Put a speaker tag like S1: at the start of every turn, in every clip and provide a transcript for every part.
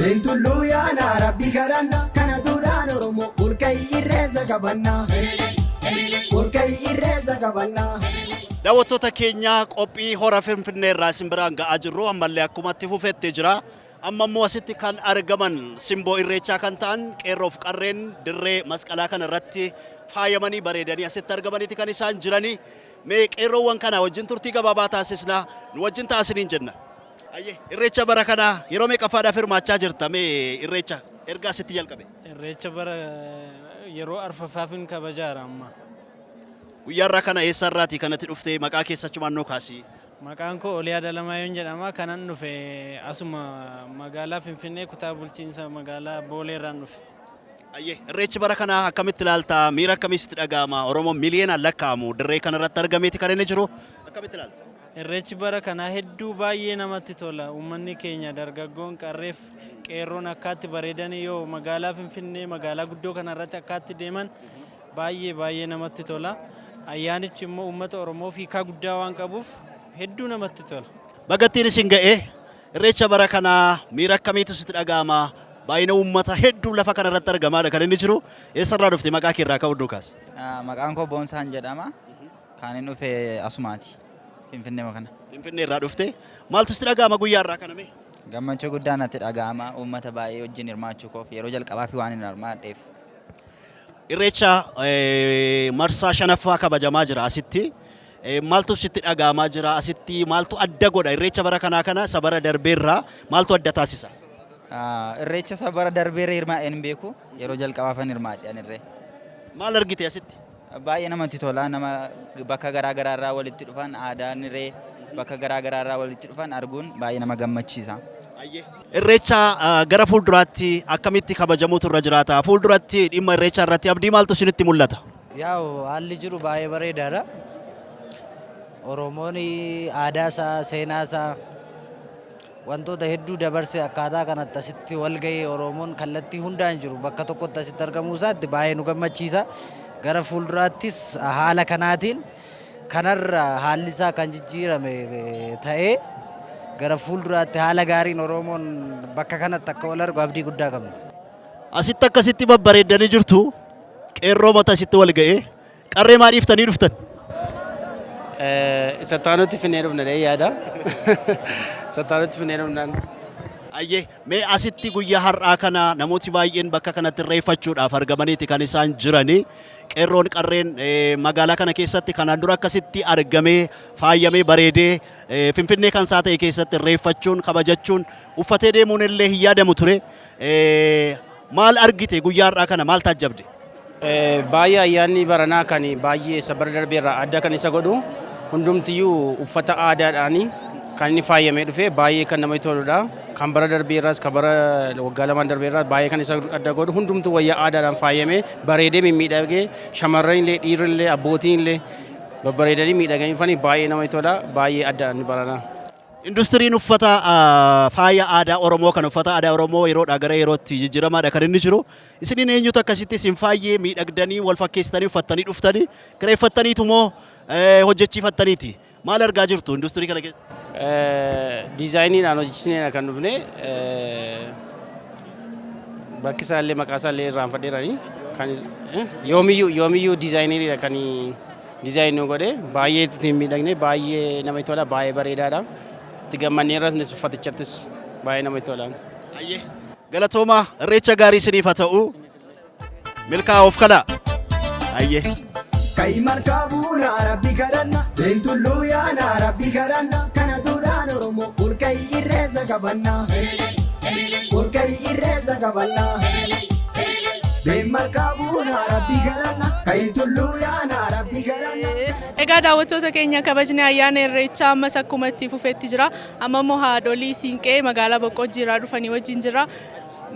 S1: Bentullu yaana rabbi garanna kana duraan oromoo urkai irreessa qabanna urkai irreessa qabanna.
S2: Daawwattoota keenya qophii hora Finfinnee irraa simbiraan ga'aa jirru ammallee akkumatti fufettee jira. Amma immoo asitti kan argaman simboo irreechaa kan ta'an qeerroof qarreen dirree masqalaa kana irratti faayamanii bareedanii asitti argamaniiti kan isaan jiranii. Mee qeerroowwan kana wajjin turtii gabaabaa taasisnaa nu wajjin taasisniin jenna. Ayyee irreecha bara kana yeroo meeqaffaadhaaf hirmaachaa jirta mee irreecha erga asitti jalqabe?
S3: Irreecha bara yeroo arfaffaafin kabajaara amma.
S2: Guyyaarraa kana eessarraati kanatti dhuftee maqaa keessachumaan noo kaasii?
S3: Maqaan koo Oliyaa Dalamaayoon jedhama. Kanan dhufe asuma magaalaa Finfinnee kutaa bulchiinsa magaalaa Booleerraan dhufe.
S2: Ayyee irreechi bara kana akkamitti ilaalta? Miira akkamitti dhaga'ama? Oromoon miliyoonaan lakkaa'amu dirree kanarratti argameeti kan inni jiru akkamitti ilaalta?
S3: Irreechi bara kana hedduu baay'ee namatti tola. Uummanni keenya dargaggoon qarreef qeerroon akkaatti bareedanii yoo magaalaa Finfinnee magaalaa guddoo kanarratti akkaatti deeman baay'ee namatti tola. Ayyaanichi immoo uummata Oromoof hiikaa guddaa waan qabuuf hedduu namatti tola.
S2: Bagattiin isin ga'ee irreecha bara kana miira akkamiitu sitti dhaga'ama? Baay'ina uummata hedduu lafa kanarratti argamaadha kan inni jiru. Eessarraa dhufte maqaa keerraa ka'uu duukaas?
S4: Maqaan koo Boonsaan jedhama. Kan inni dhufe asumaati. Finfinnee kana.
S2: Finfinnee irraa dhufte. Maaltu sitti dhaga'ama guyyaarraa kana mee?
S4: Gammachuu guddaa natti dhaga'ama. Uummata baay'ee wajjin hirmaachuu koof yeroo jalqabaa fi waan hin hirmaadheef.
S2: Irreecha marsaa shanaffaa kabajamaa jira asitti. Maaltu sitti dhaga'amaa jira asitti maaltu adda godha irreecha bara kanaa kana sabara darbeerraa maaltu adda taasisa?
S4: Irreecha sabara darbeerra hirmaa'een hin beeku yeroo jalqabaafan hirmaadhe irree.
S2: Maal argite asitti?
S4: Baay'ee namatti tola. Nama bakka garaa garaarraa walitti dhufan aadaan irree bakka garaa garaarraa walitti dhufan arguun baay'ee nama gammachiisa.
S2: Irreecha gara fuulduraatti akkamitti kabajamuutu irra jiraata? Fuulduratti dhimma irreecha irratti abdii maaltu isinitti mul'ata?
S5: Yaa'u haalli jiru baay'ee bareedaadha. Oromoon aadaa isaa, seenaa isaa wantoota hedduu dabarse akkaataa kanatti asitti wal ga'ee Oromoon kallattii hundaan jiru bakka tokkotti asitti argamuu isaatti baay'ee nu gammachiisa. Gara fuulduraattis haala kanaatiin kanarra haalli isaa kan jijjiirame ta'ee gara fuulduraatti haala gaariin Oromoon bakka kanatti akka wal argu abdii guddaa qabna.
S2: Asitti akkasitti babbareeddanii jirtu qeerroo mata asitti wal ga'ee qarree maa dhiiftanii dhuftan?
S6: Isa taanutti finnee dhufna yaada. Isa taanutti finnee dhufnaan.
S2: Ayyee mee asitti guyyaa har'aa kana namooti baay'een bakka kanatti irreeffachuudhaaf argamaniiti kan isaan jiranii. Qeerroon qarreen magaalaa kana keessatti kanaan dura akkasitti argamee faayamee bareedee Finfinnee kan isaa ta'e keessatti irreeffachuun kabajachuun uffatee deemuun illee hin yaadamu ture. Maal argite guyyaa har'aa kana maal taajjabde?
S6: Baay'ee ayyaanni baranaa kan baay'ee sabara darbeerraa adda kan isa godhu hundumtiyyuu uffata aadaadhaanii kan inni faayamee dhufe baay'ee kan namatti toludha. Kan bara darbeerraas kan bara waggaa lamaan darbeerraas baay'ee kan isa adda godhu hundumtuu wayyaa aadaadhaan faayamee bareedee mimmiidhagee shamarran illee dhiirri illee abbootiin illee babbareedanii miidhaganii dhufanii baay'ee namatti tola baay'ee addaan baranaa.
S2: Industiriin uffata faaya aadaa Oromoo kan uffata aadaa Oromoo yeroodhaa gara yerootti jijjiiramaadha kan inni jiru. Isiniin eenyutu akkasitti isin faayee miidhagdanii wal fakkeessitanii uffattanii dhuftanii kireeffattaniitu moo hojjechiifattaniiti? Maal argaa jirtu industirii kana keessa?
S6: Diizaayiniidhaan hojjechiisneedha kan dhufne bakki isaallee maqaa isaallee irraanfadheeranii kan yoomiyyuu diizaayiniidha kan diizaayinii godhe baay'ee ittiin miidhagne baay'ee namatti tola baay'ee bareedaadha. Itti gammanneerras ni uffatichattis baay'ee namatti tola.
S2: Ayyee galatooma irreecha gaarii isiniif haa ta'u milkaa'uuf kana. Ayyee.
S1: Kai markabuuna rabbi garanna bentullu yaana rabbi garanna kana duraan oromoo urkai irreessa qabanna urkai irreessa qabanna ben markabuuna rabbi garanna kai tullu yaana rabbi garanna.
S7: Egaa daawwattoota keenya kabajni ayyaana irreechaa ammas akkuma itti fufetti jira. Amma immoo haadholii siinqee magaalaa Boqqojjii irraa dhufanii wajjin jira.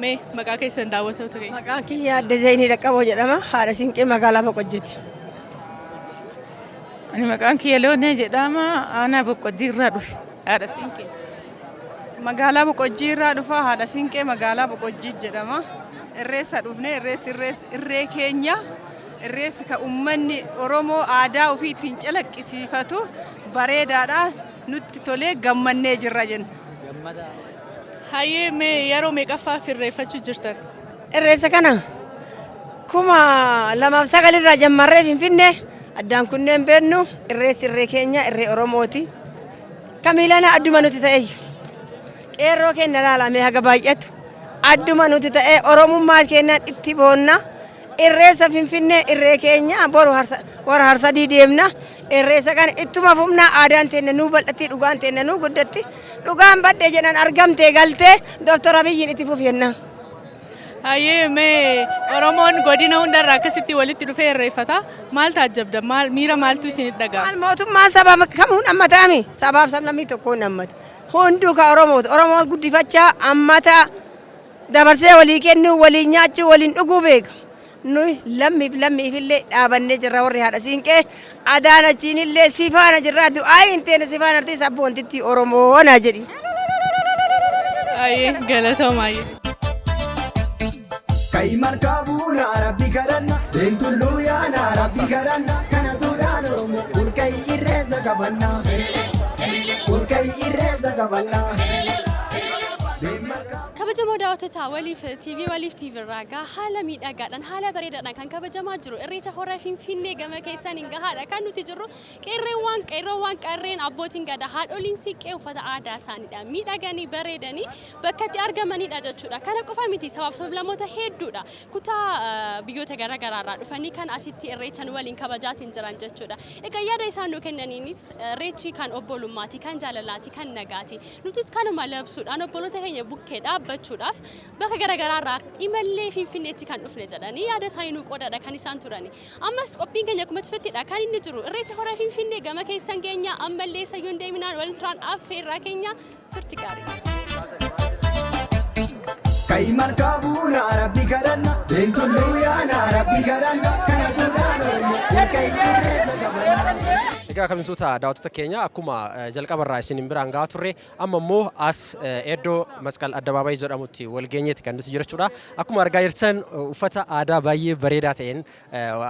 S7: Mee maqaa keessan daawwattoota keenya?
S8: Maqaan kiyya Adde Zeenii Dhaqqaboo jedhama. Haadha siinqee magaalaa Boqqojjiiti.
S9: Ani maqaan kiyya Loonee jedhama. Aanaa Boqqojjii irraa dhufe. Haadha siinqee.
S8: Magaalaa Boqqojjii irraa dhufa. Haadha siinqee magaalaa Boqqojjii jedhama. Irreessa dhufne irree keenya irreessi ka uummanni Oromoo aadaa ofii ittiin calaqqisiifatu bareedaadha nutti tolee gammannee jirra jenna.
S7: Hayyee mee yeroo meeqaffaaf irreeffachuu jirtan?
S10: Irreessa kana kuma 209 irraa jammarree Finfinnee addaan kunneen beennu irreessi irree keenya irree Oromooti. Kamiilana adduma nuti ta'eeyyu. Qeerroo keenya ilaalamee haga baay'atu adduma nuti ta'ee Oromummaa keenyaan itti boonna. Irreessa Finfinnee irree keenya boru warra harsadii deemna. Irreessa kana ittuma fufna aadaan teenne nuu bal'atti dhugaan teenne nuu guddatti dhugaan badde jedhan argamtee galtee Dr. Abiyyiin itti fufyenna.
S7: Hayyee mee Oromoon godina hundarraa akkasitti walitti dhufee irreeffata. Maal taajjabda? Miira maaltu isinitti dhaga'ama?
S10: Maal mootummaan saba kamuun hammataami? Sabaaf sablammii tokkoon hammata. Hunduu ka Oromooti. Oromoon guddifachaa hammata dabarsee walii kennuu, waliin nyaachuu, waliin dhuguu beeka. Nuyi lammiif illee dhaabannee jirra warri haadha siinqee adaanachiin illee sifaana jirra du'aa hin teene sifaana artii sabboontitti Oromoo naa jedhi.
S7: Hayyee galatoomaa.
S1: Kai markabuna Rabbi karanna Bentullu yaana Rabbi karanna Kana duraan Oromoo Ulkai irreessa qabanna Ulkai irreessa qabanna
S11: kabajamoo daawwattoota waliif TV irraa haala miidhagaadhaan haala bareedaadhaan kan kabajamaa jiru irreecha hora Finfinnee gama keessaniin gahaadha kan nuti jirru qeerroowwan qarreen abbootiin gadaa haadholiin siiqqee uffata aadaa isaaniidhaan miidhaganii bareedanii bakka itti argamanidha jechuudha. Kana qofa miti sabaaf sablammoota hedduudha kutaa biyyoota garaagaraarraa dhufanii kan asitti irreechan waliin kabajaatiin jiran jechuudha. Egaa yaada isaan nuu kennaniinis irreechi kan obbolummaati, kan jaalalaati, kan nagaati. Nutis kanuma labsuudhaan obboloota keenya bukkee dhaabbachuudhaaf bakka garaagaraarraa imallee Finfinneetti kan dhufne jedhanii yaada isaanii nuu qoodaadha kan isaan turani. Ammas qophiin keenya akkuma tufettidha kan inni jiru irreecha hora Finfinnee gama keessan keenya ammallee sayyuun deeminaan wal turaan affeerraa keenya turti gaarii.
S1: Kai markabuna Rabbi karanna Bentullu yaana Rabbi karanna Kana duraan Oromoo Ulkai irreessa qabanna.
S12: Egaa kabajamtoota daawwattoota keenya akkuma jalqabarraa isin biraan gahaa turre amma immoo as Eddoo Masqal Addabaabayii jedhamutti wal geenyeeti kan nuti jiraachudha. Akkuma argaa jirtan uffata aadaa baay'ee bareedaa ta'een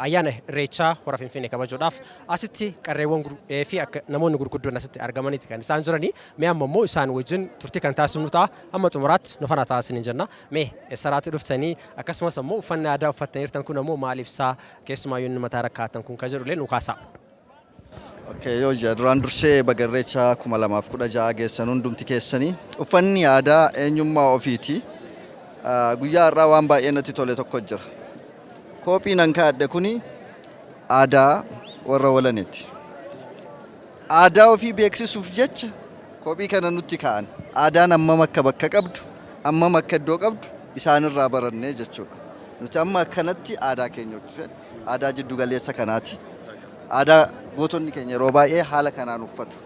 S12: ayyaana irreechaa hora Finfinnee kabajuudhaaf asitti qarreewwan fi namoonni gurguddoon asitti argamaniiti kan isaan jiranii. Mee amma immoo isaan wajjin turtii kan taasisnu ta'a. Amma xumuraatti nu faana taasisanii jenna. Mee eessaraatti dhuftanii akkasumas immoo uffanni aadaa uffattanii jirtan kun immoo maal ibsaa keessumaayyuu inni mataa rakkaatan kun kan jedhu illee nu kaasaa.
S13: Yoo duraan dursee baga irreechaa 2016 geessan hundumti keessanii uffanni aadaa eenyummaa ofiiti. Guyyaa har'aa waan baay'ee natti tole tokko jira. Koophiin an kaa'adhe kuni aadaa warra Walaneeti. Aadaa ofii beeksisuuf jecha kophii kana nutti kaa'an. Aadaan ammam akka bakka qabdu, ammam akka iddoo qabdu isaanirraa barannee jechuudha. Nuti amma akkanatti aadaa keenya hojjetan aadaa jiddu galeessa kanaati. Aadaa gootonni keenya yeroo baay'ee haala kanaan uffatu.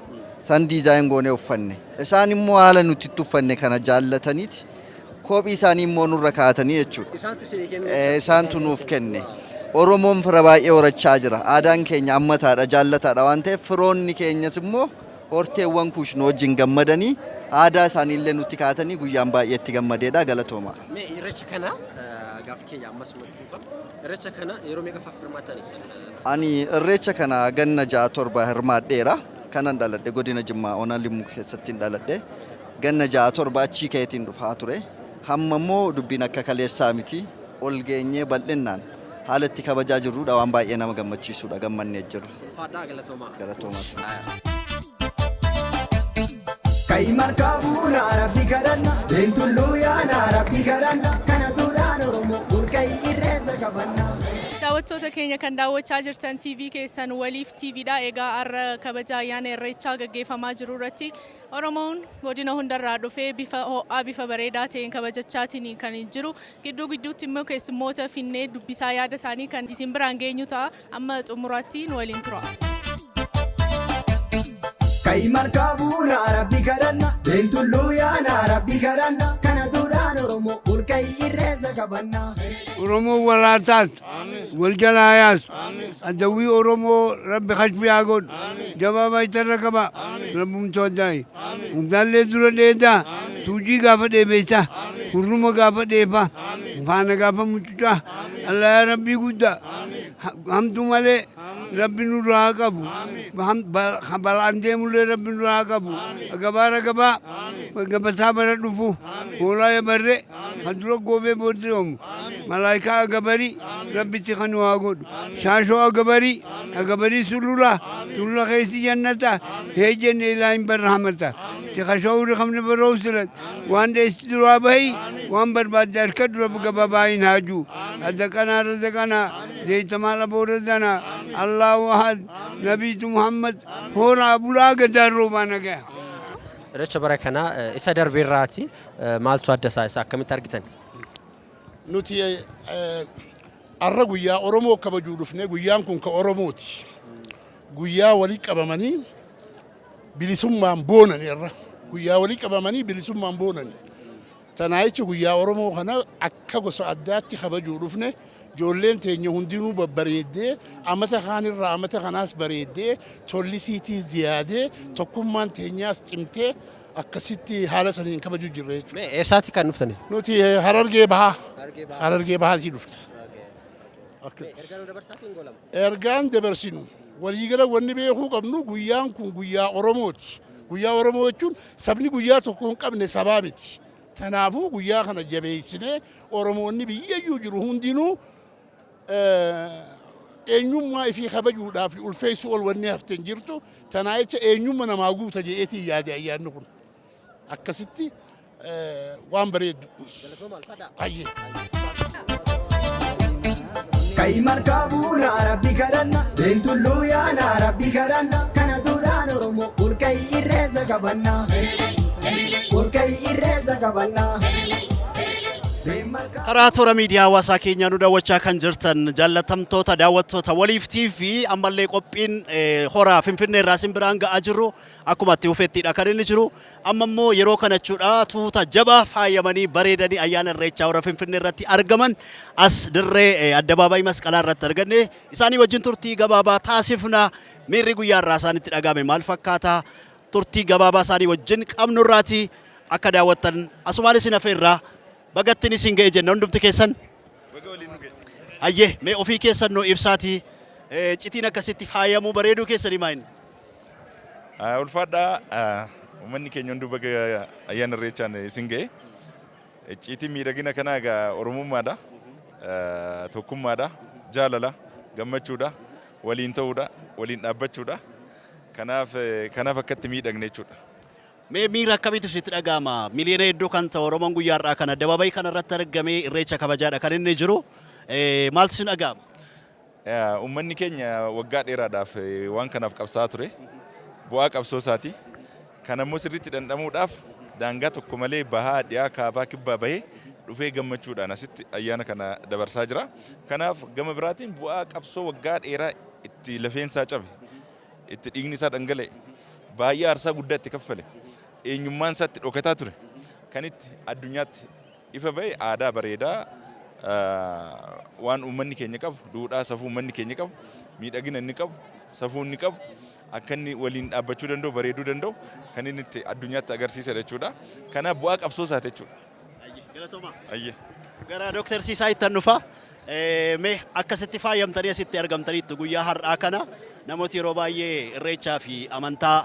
S13: San diizaayin goonee uffanne. Isaan immoo haala nuti itti uffanne kana jaallataniiti. Kophii isaanii immoo nurra kaa'atanii jechuudha. Isaantu nuuf kenne. Oromoon fira baay'ee horachaa jira. Aadaan keenya ammataadha, jaallataadha waan ta'eef firoonni keenyas immoo horteewwan kuushnu wajjin gammadanii aadaa isaaniillee nutti kaa'atanii guyyaan baay'ee itti gammadeedha galatooma.
S12: Irreecha kana gaafa keenya ammas nutti fufa. Irreecha kana yeroo meeqaffaaf hirmaattanis?
S13: Ani irreecha kana ganna 6-7 hirmaadheera. Kanan dhaladhe godina Jimmaa Onaa Limmuu keessatti dhaladhe. Ganna 6-7 achii keetiin dhufaa ture. Hamma immoo dubbiin akka kaleessaa miti. Ol geenyee bal'innaan haala itti kabajaa jirrudha waan baay'ee nama gammachiisudha gammannee jirra. Galatoomaa.
S1: Kai markabuna Rabbi karanna Bentullu yaana Rabbi karanna Kana duraan Oromoo Ulkai irreessa qabanna.
S7: Daawwattoota keenya kan daawwachaa jirtan TV keessan waliif TVdha. Egaa har'a kabaja ayyaana irreechaa gaggeeffamaa jiru irratti Oromoon godina hundarraa dhufee bifa ho'aa bifa bareedaa ta'een kabajachaatiin kan jiru. Gidduutti immoo keessummoota finnee dubbisaa yaada isaanii kan isin biraan geenyu ta'a. Amma xumuraatti nu waliin tura.
S1: Kai markabuna Rabbi karanna Bentullu yaana Rabbi karanna Kana duraan Oromoo Ulkai irreessa qabanna.
S14: Oromoo walaataan wal jalaayaas adawwii Oromoo Rabbi kashfiyaa godhu jabaa baay'atarra qaba Rabbumti waddaayi humnaallee dura dheedaa suujii gaafa dheebeessaa hurruma gaafa dheebaa faana gaafa mucucaa Allaa Rabbii guddaa hamtu malee rabbi nurraa qabu balaan deemullee rabbi nurraa qabu gabaara gabataa bara dhufu hoolaa yabarre kan dura goobee booddee oomu malaayikaa agabarii rabbitti kan waa godhu shaashoo agabarii sulula keessi jannata heejjenne ilaa hin barrahamata tikashawri kamne barowsirat waan dheesti duraa bahi waan barbaadde harka dura gababaa hin haaju addaqanaa razaqanaa deeytamaa laboorazanaa allahu ahad nabiitu muhammad horaa bulaa gadaarroo baana gaya
S12: Irreecha bara kana isa darbeerraati maaltu adda isaa akkamitti argitan?
S15: Nuti arra guyyaa Oromoo kabajuu dhufne guyyaan kun ka Oromooti. Guyyaa walii qabamanii bilisummaan boonani irra. Guyyaa walii qabamanii bilisummaan boonani. Tanaayichi guyyaa Oromoo kana akka gosa addaatti kabajuu dhufne ijoolleen teenya hundinuu babbareeddee amata kaanirraa amata kanaas bareeddee tollisiitii ziyaadee tokkummaan teenyaas cimtee akkasitti haala saniin kabajuu jirra jechuudha.
S12: Eessaatti kan dhuftani?
S15: Nuti Harargee Bahaatii dhufne. Ergaan dabarsinu waliigala wanni beekuu qabnu guyyaan kun guyyaa Oromooti. Guyyaa Oromoo jechuun sabni guyyaa tokko hin qabne sabaa miti. Kanaafuu guyyaa kana jabeessinee Oromoonni biyyayyuu jiru hundinuu eenyummaa ifii kabajuudhaaf ulfeessu ol wanni hafteen jirtu tanaa jecha eenyummaa namaa guuta jedheetii yaade ayyaanni kun akkasitti waan bareeddu.
S1: Kai markabuuna rabbi kadhanna beentulluu yaana rabbi kadhanna kana duraan Oromoo urkai irreessa qabanna urkai irreessa qabanna.
S2: Karaa toora miidiyaa hawaasaa keenyaa nu daawwachaa kan jirtan jaallatamtoota daawwattoota waliif TV ammallee qophiin horaa Finfinnee irraa simbiraan ga'aa jirru akkuma itti hufettidha kan inni jiru. Amma immoo yeroo kana jechuudha tuuta jabaa faayamanii bareedanii ayyaana irreechaa hora Finfinnee irratti argaman as dirree addabaabaayii masqalaa irratti arganne isaanii wajjin turtii gabaabaa taasifna. Miirri guyyaa irraa isaanitti dhagahame maal fakkaata? Turtii gabaabaa isaanii wajjin qabnu irraati akka daawwattan asumaanis hin hafeerraa. Bagattiin isin ga'e jenna hundumti keessan. Ayyee mee ofii keessan noo ibsaati citiin akkasitti faayamuu bareeduu keessanii maayini?
S16: Ulfaadhaa uummanni keenya hunduu baga ayyaana irreechaan isin ga'e. Ciitiin miidhagina kanaa egaa Oromummaadha, tokkummaadha, jaalala, gammachuudha, waliin ta'uudha, waliin dhaabbachuudha. Kanaaf akkatti miidhagne jechuudha.
S2: Mee miira akkamitti sitti dhagahama? Miliyoona hedduu kan ta'u Oromoon guyyaa har'aa kana addabaabaayii kana irratti argamee irreecha kabajaadha kan inni jiru. Maaltu sin dhagahama?
S16: Uummanni keenya waggaa dheeraadhaaf waan kanaaf qabsaa ture. Bu'aa qabsoo isaati. Kanammoo sirriitti dhandhamuudhaaf daangaa tokko malee bahaa, dhiyaa, kaabaa, kibbaa bahee dhufee gammachuudhaan asitti ayyaana kana dabarsaa jira. Kanaaf gama biraatiin bu'aa qabsoo waggaa dheeraa itti lafeensaa cabe, itti dhiigni isaa dhangala'e, baay'ee aarsaa guddaa itti kaffale. Eenyummaan isaatti dhokataa ture kan itti addunyaatti ifa ba'e aadaa bareedaa waan uummanni keenya qabu duudhaa safuu uummanni keenya qabu miidhagina inni qabu safuu inni qabu akka inni waliin dhaabbachuu danda'u bareeduu danda'u kan inni itti addunyaatti agarsiisa jechuudha. Kanaaf bu'aa qabsoo isaati jechuudha.
S2: Galatooma.
S16: Ayyee.
S2: Gara Dooktar Siisaa ittan dhufa. Mee akkasitti faayamtanii asitti argamtaniitti guyyaa har'aa kana namooti yeroo baay'ee irreechaa fi amantaa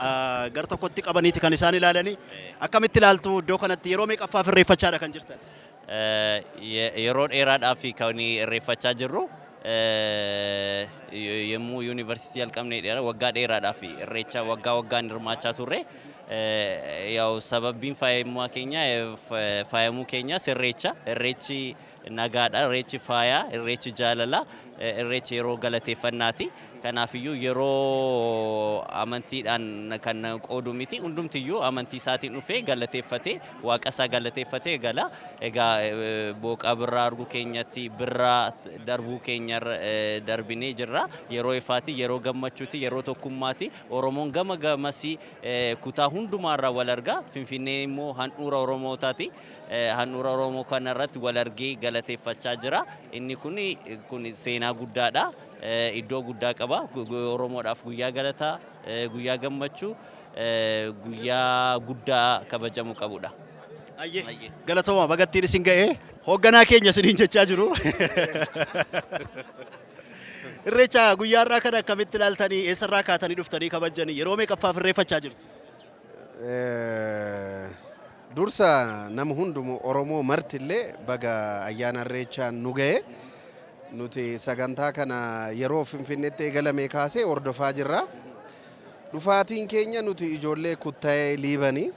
S2: gar tokkotti qabaniiti kan isaan ilaalanii akkamitti ilaaltu iddoo kanatti yeroo meeqaffaaf irreeffachaadha kan jirtan?
S17: Yeroo dheeraadhaaf kan irreeffachaa jirru yommuu yuunivarsiitii jalqabnee waggaa dheeraadhaaf irreecha waggaan hirmaachaa turre. Yaa'u sababbiin faayamuu keenyaas irreechi nagaadha, irreechi faayaa, irreechi jaalala, irreechi yeroo galateeffannaati. Kanaafiyyuu yeroo amantiidhaan kan qoodu miti hundumtiyyuu amantii isaatiin dhufee galateeffatee waaqa isaa galateeffatee gala. Egaa booqaa birraa arguu keenyatti birraa darbuu keenya darbinee jirra. Yeroo ifaati, yeroo gammachuuti, yeroo tokkummaati. Oromoon gama gamasii kutaa hundumaarraa wal argaa. Finfinnee immoo handhuura Oromootaati. Handhuura Oromoo kanarratti wal argee galateeffachaa jira. Inni kun seenaa guddaadha. Iddoo guddaa qaba. Oromoodhaaf guyyaa galataa, guyyaa gammachuu, guyyaa guddaa kabajamuu qabudha.
S2: Ayyee. Galatooma bagattiin isin ga'e hoogganaa keenya isiniin jechaa jiru. Irreecha guyyaarraa kana akkamitti ilaaltanii eessarraa kaatanii dhuftanii kabajanii yeroo meeqaffaaf irreeffachaa jirtu?
S18: Dursa nama hundumu Oromoo martillee baga ayyaana irreechaan nu ga'e. Nuti sagantaa kana yeroo Finfinneetti eegalame kaasee hordofaa jirra. Dhufaatiin keenya nuti ijoollee kuttaa'ee liibanii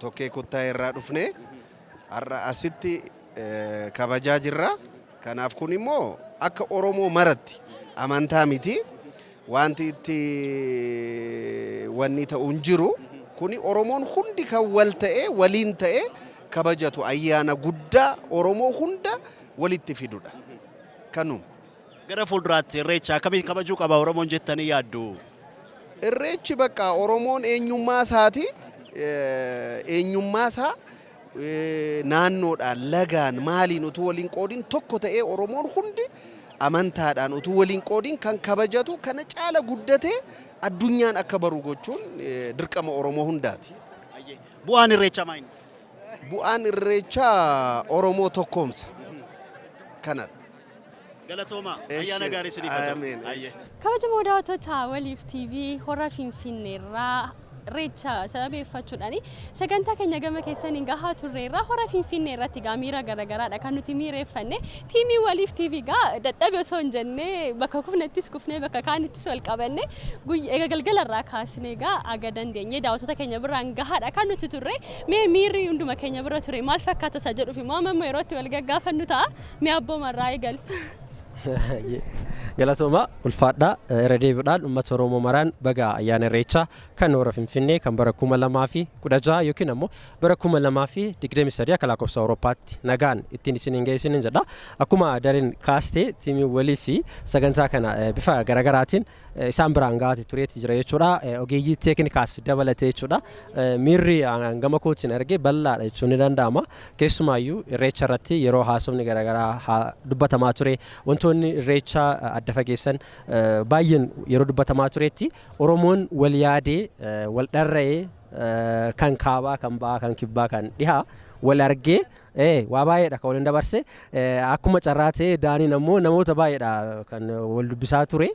S18: tokkee kuttaa'ee irraa dhufnee har'a asitti kabajaa jirra. Kanaaf kun immoo akka Oromoo maratti amantaa miti. Wanti itti wanni ta'u hin jiru. Kuni Oromoon hundi kan wal ta'ee waliin ta'ee kabajatu ayyaana guddaa Oromoo hunda walitti fidudha. Kanuma.
S2: Gara fuulduraatti irreecha akkamiin kabajuu qaba Oromoon jettanii yaaddu?
S18: Irreechi bakka Oromoon eenyummaa isaati. Eenyummaa isaa naannoodhaan lagaan maaliin utuu waliin qoodin tokko ta'ee Oromoon hundi amantaadhaan utuu waliin qoodin kan kabajatu kana caala guddatee addunyaan akka baru gochuun dirqama Oromoo hundaati.
S2: Bu'aan irreechaa maali?
S18: Bu'aan irreechaa Oromoo tokkoomsa. Kanadha.
S2: Galatooma ayyaana gaarii isiniif haa ta'u.
S11: Kabajamoo daawwattoota Waliif TV hora Finfinneerraa irreecha sababeeffachuudhaan sagantaa keenya gama keessaniin gahaa turreerraa hora Finfinnee irratti miira garaagaraadha kan nuti miireeffanne tiimii Waliif TV dadhabe osoo hin jennee bakka kufnettis kufnee bakka kaanittis wal qabanne galgalarraa kaasnee aga dandeenye daawwattoota keenya biraan gahaadha kan nuti turre mee miirri hunduma keenya bira ture maal fakkaata isa jedhuuf immoo amma yeroo itti wal gaggaafannu ta'a mee abboomarraa eegal.
S12: Galatooma ulfaadhaa irra deebiidhaan uummata Oromoo maraan baga ayyaana irreechaa kan hora Finfinnee kan bara 2016 yookiin ammoo bara 2023 akka lakkoofsa Awurooppaatti nagaan ittiin isiniin geessiniin jedha. Akkuma dareen kaastee tiimii walii fi sagantaa kana bifa garaagaraatiin isaan biraan gahaati tureetti jira jechuudha. Ogeeyyii teeknikaas dabalatee jechuudha. Miirri gama kootiin argee bal'aadha jechuun ni danda'ama. Keessumaayyuu irreecha irratti yeroo haasofni garaagaraa dubbatamaa ture wantoonni irreecha adda fageessan baay'een yeroo dubbatamaa turetti Oromoon wal yaadee wal dharra'ee kan kaabaa kan ba'aa kan kibbaa kan dhihaa wal argee waa baay'eedha kan waliin dabarse akkuma carraa ta'ee daaniin ammoo namoota baay'eedha kan wal dubbisaa ture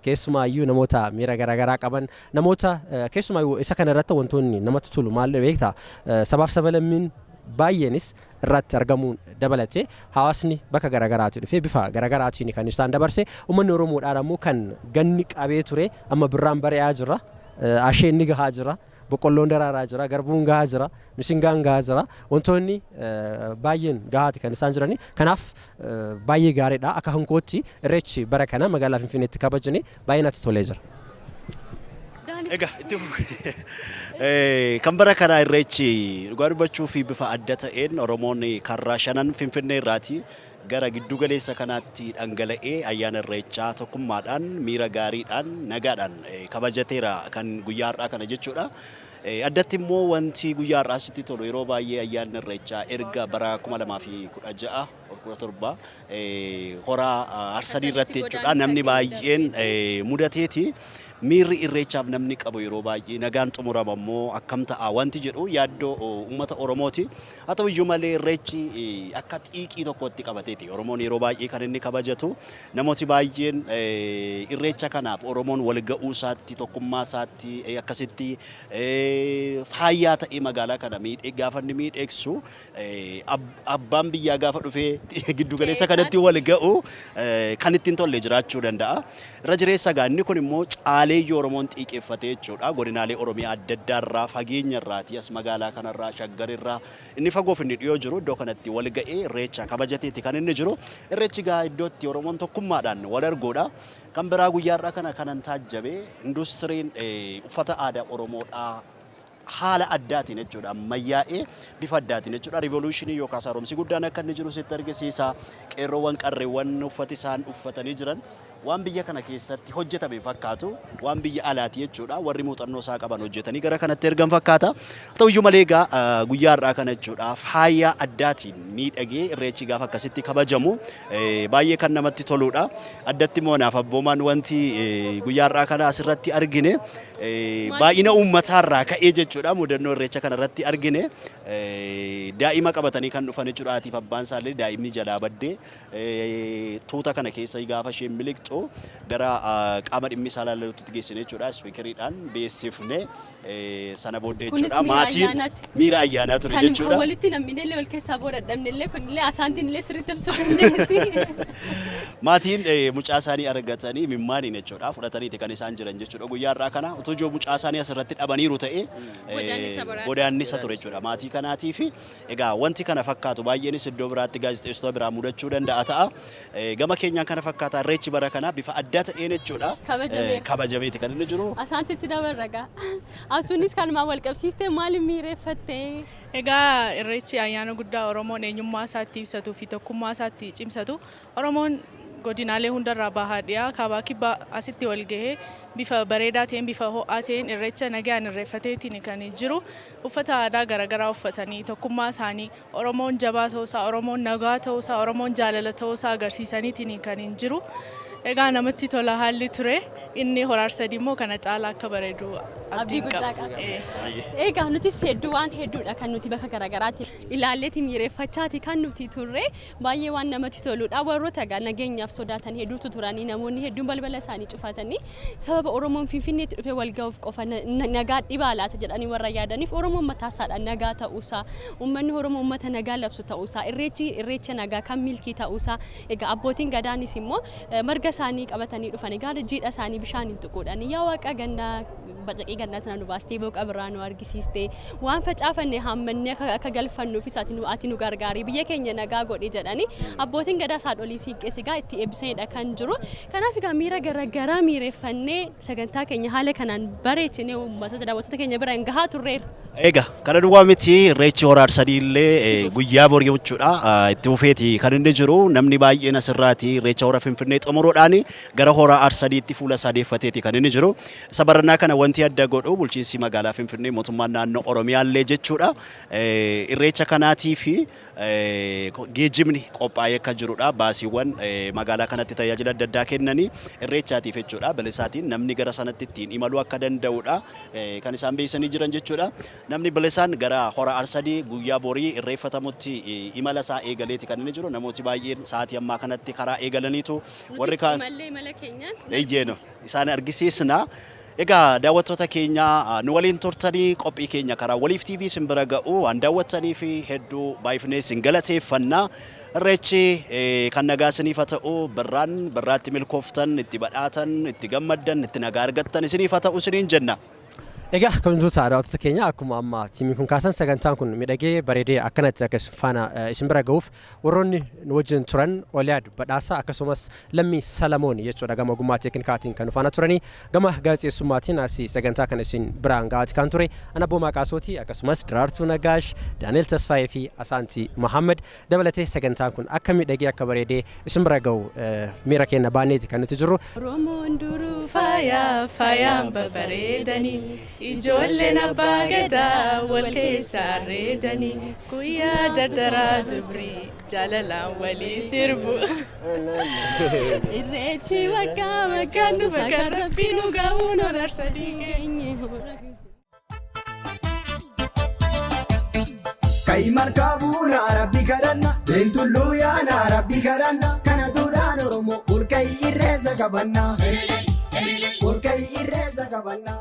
S12: keessumaayyuu namoota miira garaagaraa qaban namoota keessumaayyuu isa kana irratti wantoonni namatti tolu maal beektaa sabaaf sabalammiin baay'eenis irratti argamuun dabalatee hawaasni bakka garaagaraatii dhufee bifa garaagaraatiin kan isaan dabarse uummanni Oromoodhaan ammoo kan ganni qabee ture amma birraan bari'aa jira asheenni gahaa jira boqqolloon daraaraa jira garbuun gahaa jira mishingaan gahaa jira wantoonni baay'een gahaati kan isaan jirani kanaaf baay'ee gaariidha akka hankootti irreechi bara kana magaalaa Finfinneetti kabajanii baay'ee natti tolee jira.
S2: Egaa itti kan bara kana irreechi dhugaa dubbachuu fi bifa adda ta'een Oromoon karraa shanan Finfinnee irraati gara giddu galeessa kanaatti dhangala'ee ayyaana irreechaa tokkummaadhaan miira gaariidhaan nagaadhaan kabajateera kan guyyaa har'aa kana jechuudha. Addatti immoo wanti guyyaa har'aa sitti tolu yeroo baay'ee ayyaanni irreechaa erga bara 2016 17 hora Arsadii irratti jechuudha namni baay'een mudateeti. Miirri irreechaaf namni qabu yeroo baay'ee nagaan xumurama immoo akkam ta'a wanti jedhu yaaddoo uummata Oromooti. Haa ta'u iyyuu malee irreechi akka xiiqii tokkotti qabateeti. Oromoon yeroo baay'ee kan inni kabajatu namooti baay'een irreecha kanaaf Oromoon wal ga'uu isaatti tokkummaa isaatti akkasitti faayyaa ta'ee magaalaa kana gaafa inni miidhegsu abbaan biyyaa gaafa dhufee giddu galeessa kanatti wal ga'u kan ittiin tolle jiraachuu danda'a. Irra jireessa gaanni kun immoo caaleeyyii Oromoon xiiqeffatee jechuudha. Godinaalee Oromiyaa adda addaa irraa fageenya irraati as magaalaa kanarraa shaggar irraa inni fagoof inni dhiyoo jiru iddoo kanatti wal ga'ee irreecha kabajateeti kan inni jiru. Irreechi gaa iddootti Oromoon tokkummaadhaan wal arguudha. Kan biraa guyyaa har'aa kana kanan taajjabee industiriin uffata aadaa Oromoodhaa haala addaatiin jechuudha ammayyaa'ee bifa addaatiin jechuudha rivoluushinii yookaas haaromsi guddaan akka inni jiru sitti argisiisa qeerroowwan qarreewwan uffati isaan uffatanii jiran waan biyya kana keessatti hojjetame fakkaatu waan biyya alaati jechuudha warri muuxannoo isaa qaban hojjetanii gara kanatti ergan fakkaata ta'u iyyuu malee guyyaa har'aa kana jechuudha faaya addaatiin miidhagee irreechi gaafa akkasitti kabajamu baay'ee kan namatti toludha addatti immoo naaf abboomaan wanti guyyaa har'aa kana asirratti argine baay'ina uummataarraa ka'ee jechuudha mudannoo irreecha kana irratti argine daa'ima qabatanii kan dhufan jechuudha atiif abbaan isaallee daa'imni jalaa baddee tuuta kana keessa gaafa isheen miliqxu gara qaama dhimmi isaa ilaallatutti geessine jechuudha ispiikeriidhaan beeksifne sana booddee jechuudha maatiin miira ayyaanaa ture jechuudha.
S11: Kan walitti namni illee wal keessaa boodadhamne illee kun illee asaantiin illee sirriitti ibsuu dandeessi.
S2: Maatiin mucaa isaanii argatanii mimmaaniin jechuudha fudhataniiti kan isaan jiran jechuudha guyyaa har'aa kana utuu ijoo mucaa isaanii asirratti dhabaniiru ta'e godaannisa ture jechuudha maatii kanaatii fi egaa wanti kana fakkaatu baay'eenis iddoo biraatti gaazexeessitoota biraa mudachuu danda'a ta'a. Gama keenyaan kana fakkaata irreechi bara kana bifa addaa ta'een jechuudha kabajameeti kan inni jiru.
S11: Asaantitti dabarragaa. Asuunis kanumaan wal qabsiistee maaliif miireeffatte?
S7: Egaa irreechi ayyaana guddaa Oromoon eenyummaa isaatti ibsatuu fi tokkummaa isaatti cimsatu. Oromoon godinaalee hundarraa bahaa dhiyaa kaabaa kibbaa asitti wal gahee bifa bareedaa ta'een bifa ho'aa ta'een irreecha nagaan irreeffateetiin kan jiru uffata aadaa garaagaraa uffatanii tokkummaa isaanii Oromoon jabaa ta'uusaa Oromoon nagaa ta'uusaa Oromoon jaalala ta'uusaa agarsiisaniitiin kan jiru. Egaa namatti tola haalli ture inni horaar sadii immoo kana caalaa akka bareedu abdii
S11: guddaa qaba. Egaa nutis waan hedduudha kan nuti bakka garaagaraatti ilaalleeti miireeffachaati kan nuti turre baay'ee waan namatti toludha. Warroota egaa nageenyaaf sodaatan hedduutu turanii namoonni hedduun balbala isaanii cufatanii sababa Oromoon Finfinneetti dhufee wal ga'uuf qofa nagaa dhibaa laata jedhanii warra yaadaniif Oromoon mataasaadha nagaa ta'uusaa uummanni Oromoo uummata nagaa labsu ta'uusaa irreecha nagaa kan milkii ta'uusaa egaa abbootiin gadaanis immoo marga isaanii qabatanii dhufanii gaara jiidha isaanii bishaaniin tuquudhaan yaa waaqa gannaa bacaqii gannaa sana nu baastee booqa biraa nu argisiiste waan facaafanne hammannee akka galfannuuf ati nu gargaari biyya keenya nagaa godhi jedhanii abbootiin gadaa saadholii siiqqees egaa itti eebbisanidha kan jiru. Kanaaf egaa miira garaagaraa miireeffannee sagantaa keenya haala kanaan bareechinee uummattoota daawwattoota keenya biraan gahaa turreera.
S2: Egaa kana duwwaa miti irreechi horaar sadii illee guyyaa borii jechuudha itti fufeeti kan inni jiru namni baay'een asirraati irreecha hora Finfinnee xumuruudhaan gara horaa arsadiitti fuula sadeeffateeti kan inni jiru. Isa barannaa kana wanti adda godhu bulchiinsi magaalaa Finfinnee mootummaan naannoo Oromiyaallee jechuudha. Irreecha kanaatii fi geejjibni qophaa'ee akka jirudha. Baasiiwwan magaalaa kanatti tajaajila adda addaa kennanii irreechaatiif jechuudha. Bilisaatiin namni gara sanatti ittiin imaluu akka danda'udha kan isaan beeksisanii jiran jechuudha. Namni bilisaan gara horaa arsadii guyyaa borii irreeffatamutti imala isaa eegaleeti kan inni jiru. Namooti baay'een sa'aatii ammaa kanatti karaa eegalaniitu warri kaan isaan argisiisna. Egaa daawwattoota keenya nu waliin turtanii qophii keenya karaa Waliif TV sin bira ga'u waan daawwattanii fi hedduu baay'ifnee sin galateeffanna. Irreechi kan nagaa isiniif haa ta'u birraatti milkooftan itti badhaatan itti gammaddan itti nagaa argattan isiniif haa ta'u isiniin jenna.
S12: Egaa kabajamtoota daawwattoota keenya akkuma amma tiimiin kun kaasan sagantaan kun miidhagee bareedee akkanatti akkas faana isin bira ga'uuf warroonni nu wajjin turan Oliyaad Badhaasaa akkasumas Lammii Salamoon jechuudha gama ogummaa teeknikaatiin kan faana turanii gama gaazexeessummaatiin asii sagantaa kana isin biraan ga'aati kan ture ana Boomaa Qaasootii akkasumas Diraartuu Nagaash Daani'el Tasfaayee fi Asaantii Muhammad dabalatee sagantaan kun akka miidhagee akka bareedee isin bira ga'u miira keenya baaneeti kan nuti jirru.
S7: Oromoon duruu faayaan babareedanii ijoolleen abbaa gadaa wal keessaa reedanii guyyaa dardaraa dubrii jaalalaan walii sirbu. Irreechi waggaa waggaan dhufa kan rabbii nu ga'uun horaar sadii geenye.
S1: Kaiman kabuna rabbi karanna Bentulluu yaana rabbi karanna kana duraan Oromoo urkai irreessa qabanna urkai irreessa qabanna.